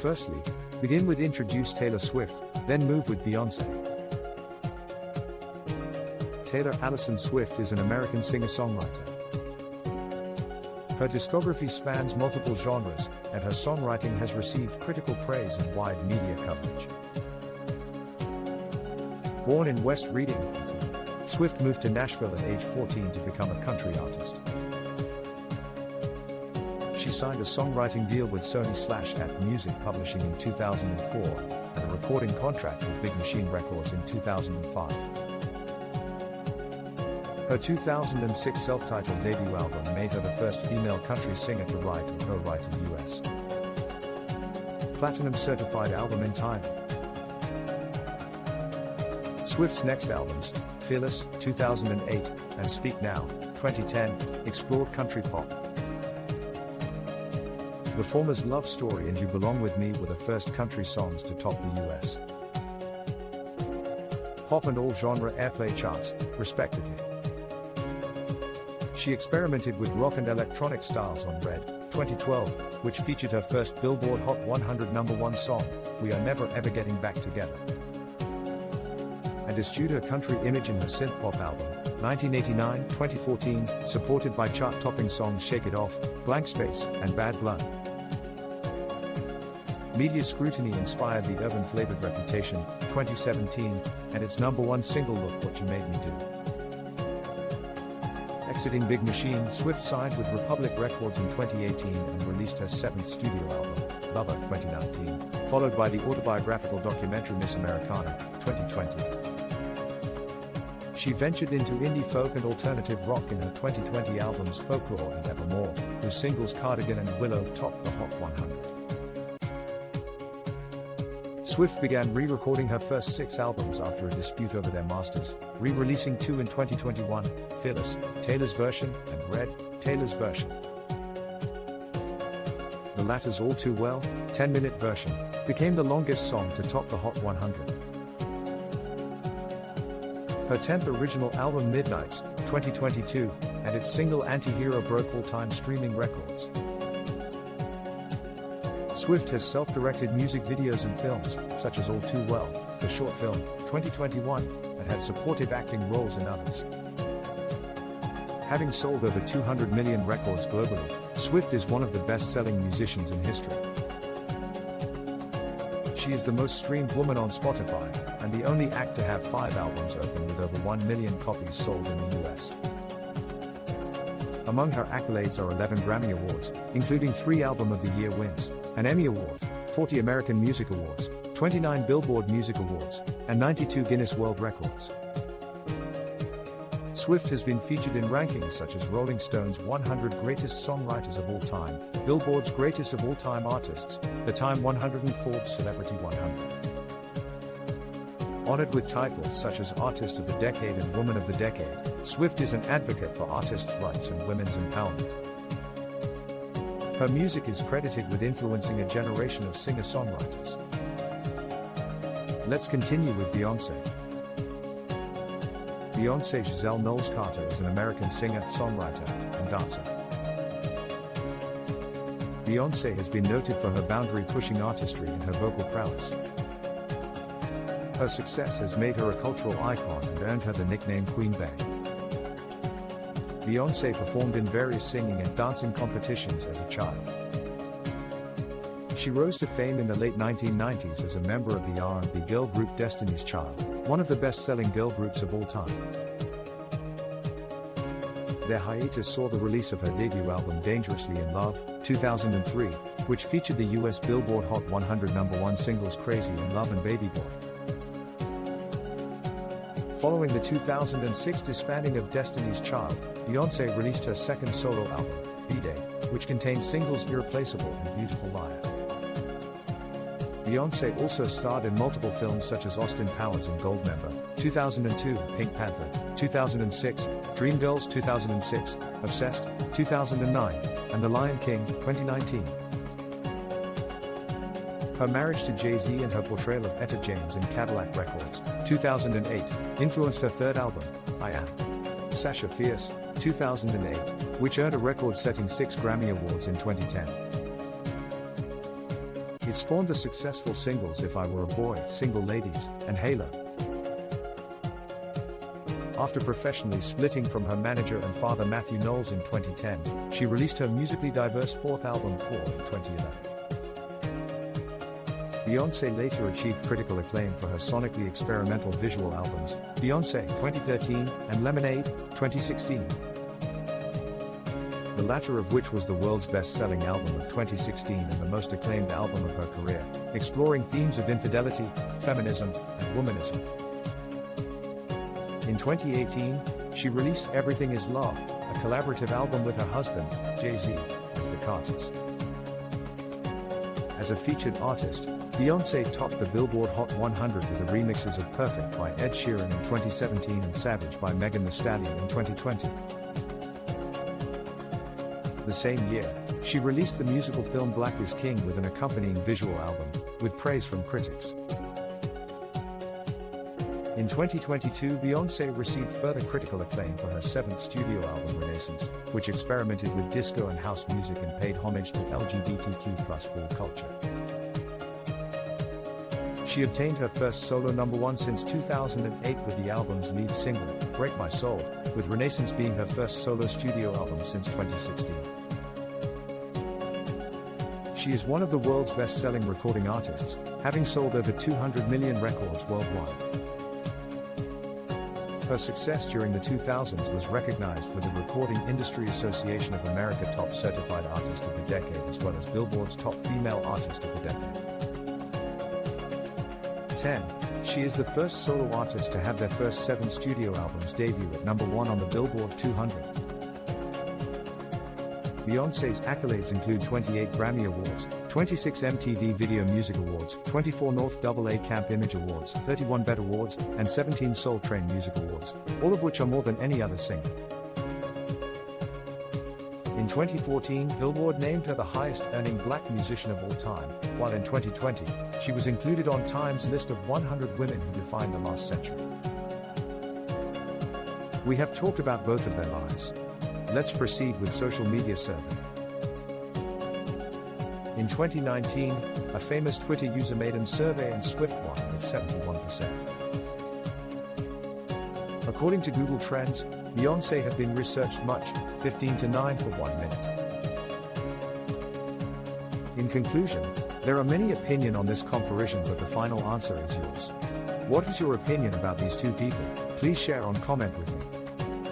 Firstly, begin with Introduce Taylor Swift, then move with Beyonce. Taylor Allison Swift is an American singer-songwriter. Her discography spans multiple genres, and her songwriting has received critical praise and wide media coverage. Born in West Reading, Swift moved to Nashville at age 14 to become a country artist. She signed a songwriting deal with Sony/At Music Publishing in 2004, and a recording contract with Big Machine Records in 2005. Her 2006 self-titled debut album made her the first female country singer to write and co-write a U.S. Platinum certified album in time. Swift's next albums, Fearless, 2008, and Speak Now, 2010, explored country pop. The former's Love Story and You Belong With Me were the first country songs to top the U.S. pop and all-genre airplay charts, respectively. She experimented with rock and electronic styles on Red, 2012, which featured her first Billboard Hot 100 #1 song, We Are Never Ever Getting Back Together. And eschewed her country image in her synth-pop album, 1989-2014, supported by chart-topping songs Shake It Off, Blank Space, and Bad Blood. Media scrutiny inspired the urban-flavored Reputation, 2017, and its #1 single Look What You Made Me Do. Exiting Big Machine, Swift signed with Republic Records in 2018 and released her 7th studio album, Lover, 2019, followed by the autobiographical documentary Miss Americana, 2020. She ventured into indie folk and alternative rock in her 2020 albums Folklore and Evermore, whose singles Cardigan and Willow topped the Hot 100. Swift began re-recording her first 6 albums after a dispute over their masters, re-releasing 2 in 2021, Fearless, Taylor's version, and Red, Taylor's version. The latter's All Too Well, 10-minute version, became the longest song to top the Hot 100. Her 10th original album Midnights, 2022, and its single Anti-Hero broke all-time streaming records. Swift has self-directed music videos and films, such as All Too Well, the short film, 2021, and had supportive acting roles in others. Having sold over 200 million records globally, Swift is one of the best-selling musicians in history. She is the most streamed woman on Spotify, and the only act to have 5 albums open with over 1 million copies sold in the US. Among her accolades are 11 Grammy Awards, including 3 Album of the Year wins, an Emmy Award, 40 American Music Awards, 29 Billboard Music Awards, and 92 Guinness World Records. Swift has been featured in rankings such as Rolling Stone's 100 Greatest Songwriters of All Time, Billboard's Greatest of All Time Artists, the Time 100 and Forbes Celebrity 100. Honored with titles such as Artist of the Decade and Woman of the Decade, Swift is an advocate for artists' rights and women's empowerment. Her music is credited with influencing a generation of singer-songwriters. Let's continue with Beyonce. Beyonce Giselle Knowles-Carter is an American singer, songwriter, and dancer. Beyonce has been noted for her boundary-pushing artistry and her vocal prowess. Her success has made her a cultural icon and earned her the nickname Queen Bey. Beyonce performed in various singing and dancing competitions as a child. She rose to fame in the late 1990s as a member of the R&B girl group Destiny's Child, one of the best-selling girl groups of all time. Their hiatus saw the release of her debut album Dangerously in Love, 2003, which featured the US Billboard Hot 100 #1 singles Crazy in Love and Baby Boy. Following the 2006 disbanding of Destiny's Child, Beyonce released her second solo album, B-Day, which contained singles Irreplaceable and Beautiful Liar. Beyonce also starred in multiple films such as Austin Powers and Goldmember, 2002, Pink Panther, 2006, Dreamgirls 2006, Obsessed, 2009, and The Lion King, 2019. Her marriage to Jay-Z and her portrayal of Etta James in Cadillac Records, 2008, influenced her third album, I Am. Sasha Fierce, 2008, which earned a record-setting 6 Grammy Awards in 2010. It spawned the successful singles If I Were a Boy, Single Ladies, and Halo. After professionally splitting from her manager and father Matthew Knowles in 2010, she released her musically diverse fourth album, Four, in 2011. Beyoncé later achieved critical acclaim for her sonically experimental visual albums, Beyoncé 2013 and Lemonade 2016. The latter of which was the world's best-selling album of 2016 and the most acclaimed album of her career, exploring themes of infidelity, feminism, and womanism. In 2018, she released Everything Is Love, a collaborative album with her husband, Jay-Z, as the Carters. As a featured artist, Beyoncé topped the Billboard Hot 100 with the remixes of Perfect by Ed Sheeran in 2017 and Savage by Megan Thee Stallion in 2020. The same year, she released the musical film Black is King with an accompanying visual album, with praise from critics. In 2022, Beyoncé received further critical acclaim for her seventh studio album Renaissance, which experimented with disco and house music and paid homage to LGBTQ+ ball culture. She obtained her first solo #1 since 2008 with the album's lead single, Break My Soul, with Renaissance being her first solo studio album since 2016. She is one of the world's best-selling recording artists, having sold over 200 million records worldwide. Her success during the 2000s was recognized with the Recording Industry Association of America Top Certified Artist of the Decade as well as Billboard's Top Female Artist of the Decade. 10. She is the first solo artist to have their first 7 studio albums debut at #1 on the Billboard 200. Beyoncé's accolades include 28 Grammy Awards, 26 MTV Video Music Awards, 24 North AA Camp Image Awards, 31 BET Awards, and 17 Soul Train Music Awards, all of which are more than any other singer. In 2014, Billboard named her the highest-earning black musician of all time, while in 2020, she was included on Time's list of 100 women who defined the last century. We have talked about both of their lives. Let's proceed with social media survey. In 2019, a famous Twitter user made a survey and Swift won with 71%. According to Google Trends, Beyoncé had been researched much, 15 to 9 for 1 minute. In conclusion, there are many opinions on this comparison, but the final answer is yours. What is your opinion about these two people? Please share or comment with me.